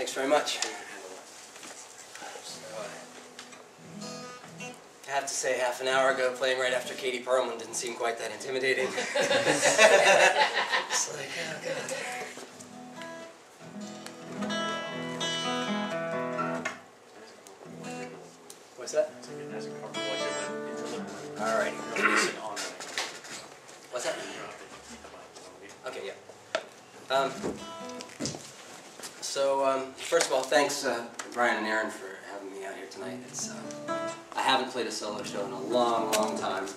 Thanks very much. I have to say, half an hour ago, playing right after Katie Perlman didn't seem quite that intimidating. It's like, oh God. What's that? All right. What's that? Okay, yeah. First of all, thanks Brian and Aaron for having me out here tonight. It's I haven't played a solo show in a long, long time,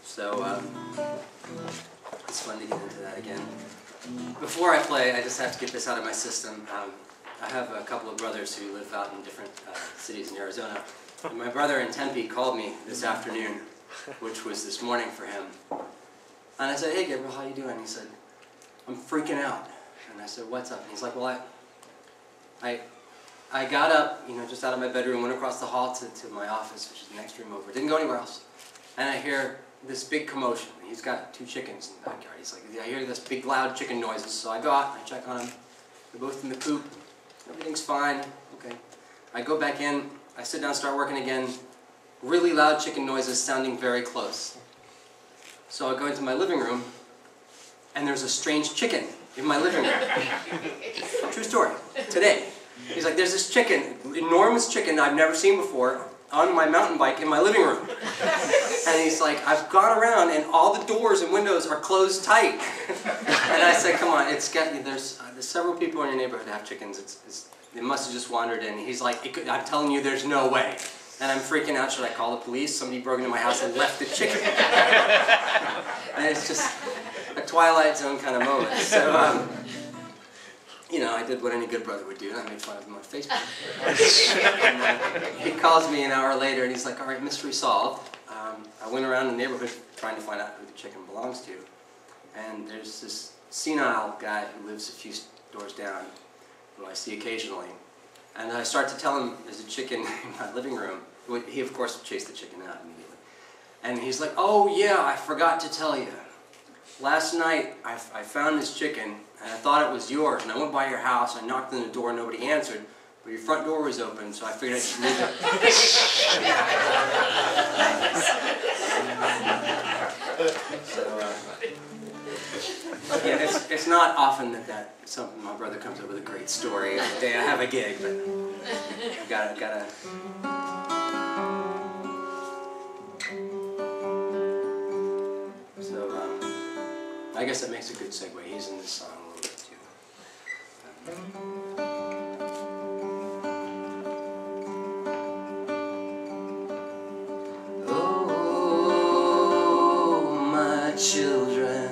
so it's fun to get into that again. Before I play, I just have to get this out of my system. I have a couple of brothers who live out in different cities in Arizona. And my brother in Tempe called me this afternoon, which was this morning for him. And I said, "Hey Gabriel, how you doing?" He said, "I'm freaking out." And I said, "What's up?" And he's like, "Well, I got up, you know, just out of my bedroom, went across the hall to my office, which is the next room over. Didn't go anywhere else. And I hear this big commotion. He's got 2 chickens in the backyard. He's like, I hear this big loud chicken noises. So I go out and I check on them. They're both in the coop. Everything's fine. Okay. I go back in. I sit down, start working again. Really loud chicken noises sounding very close. So I go into my living room, and there's a strange chicken in my living room. True story. Today. He's like, there's this chicken, enormous chicken I've never seen before, on my mountain bike in my living room. And he's like, I've gone around and all the doors and windows are closed tight. And I said, come on, there's several people in your neighborhood that have chickens. They must have just wandered in. He's like, I'm telling you, there's no way. And I'm freaking out. Should I call the police? Somebody broke into my house and left the chicken. And it's just a Twilight Zone kind of moment. So, you know, I did what any good brother would do, and I made fun of him on Facebook. And, he calls me an hour later, and he's like, all right, mystery solved. I went around the neighborhood trying to find out who the chicken belongs to. And there's this senile guy who lives a few doors down, who I see occasionally. And I start to tell him there's a chicken in my living room. He, of course, chased the chicken out immediately. And he's like, oh, yeah, I forgot to tell you. Last night, I found this chicken, and I thought it was yours, and I went by your house, I knocked on the door, and nobody answered, but your front door was open, so I figured I'd just leave it. So, yeah, it's not often that my brother comes up with a great story on the day I have a gig, but gotta. I guess that makes a good segue. He's in this song a little bit too. Oh, my children,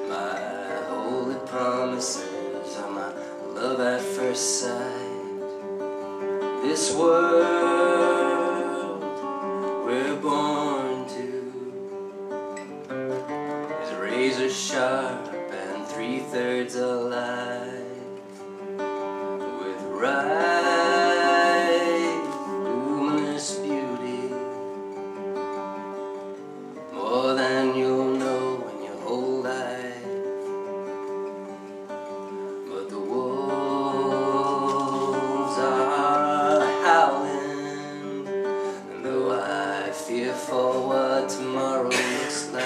my holy promises are my love at first sight. This world we're born to, razor sharp and 3/3 alive, with right luminous beauty, more than you'll know in your whole life. But the wolves are howling, and though I fear for what tomorrow looks like,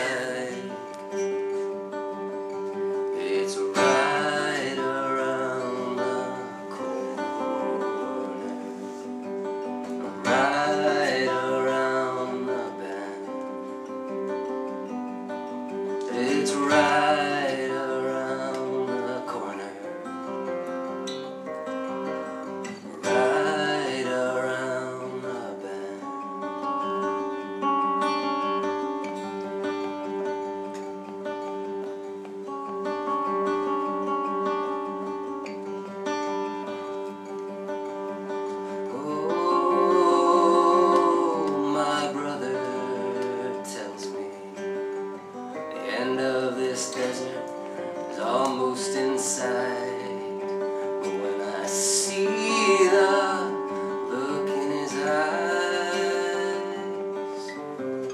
it's right around the corner, right around the bend. Oh, my brother tells me the end of this desert is almost in sight. But when I see the look in his eyes, I'm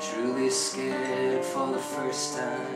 truly scared for the first time.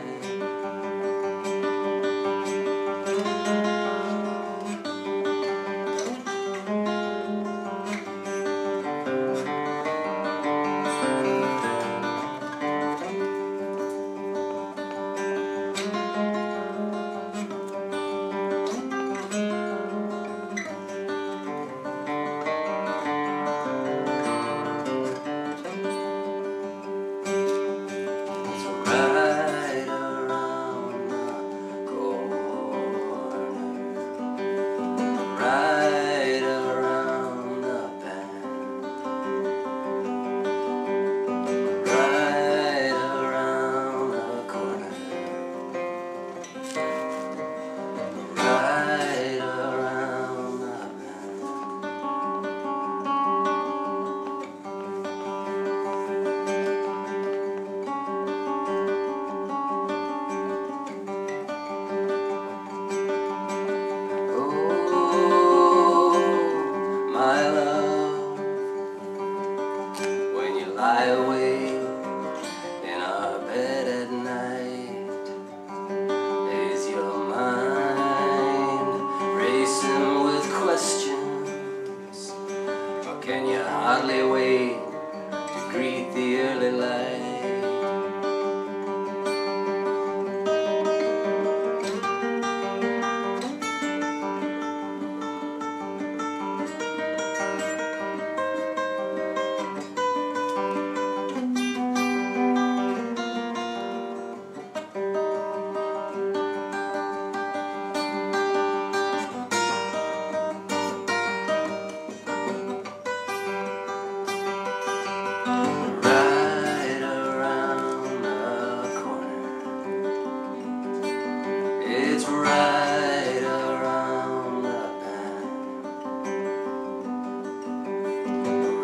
It's right around the bend,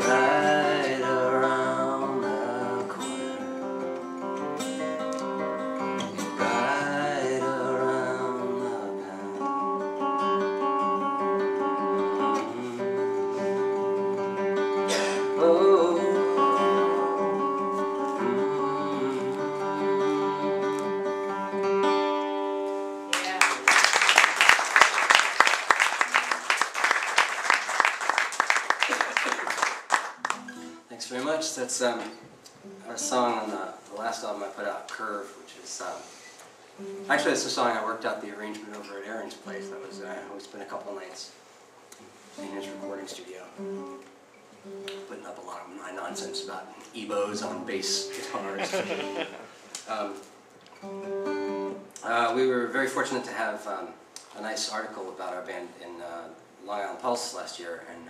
right around the corner, right around the bend. Oh. Thanks very much. That's a song on the last album I put out, Curve, which is actually it's a song I worked out the arrangement over at Aaron's place. That was we spent a couple nights in his recording studio, putting up a lot of my nonsense about ebos on bass guitars. We were very fortunate to have a nice article about our band in Long Island Pulse last year, and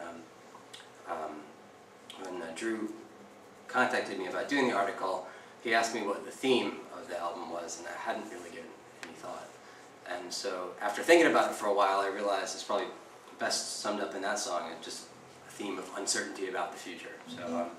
when Drew contacted me about doing the article, he asked me what the theme of the album was, and I hadn't really given any thought. And so after thinking about it for a while, I realized it's probably best summed up in that song, and just a theme of uncertainty about the future. So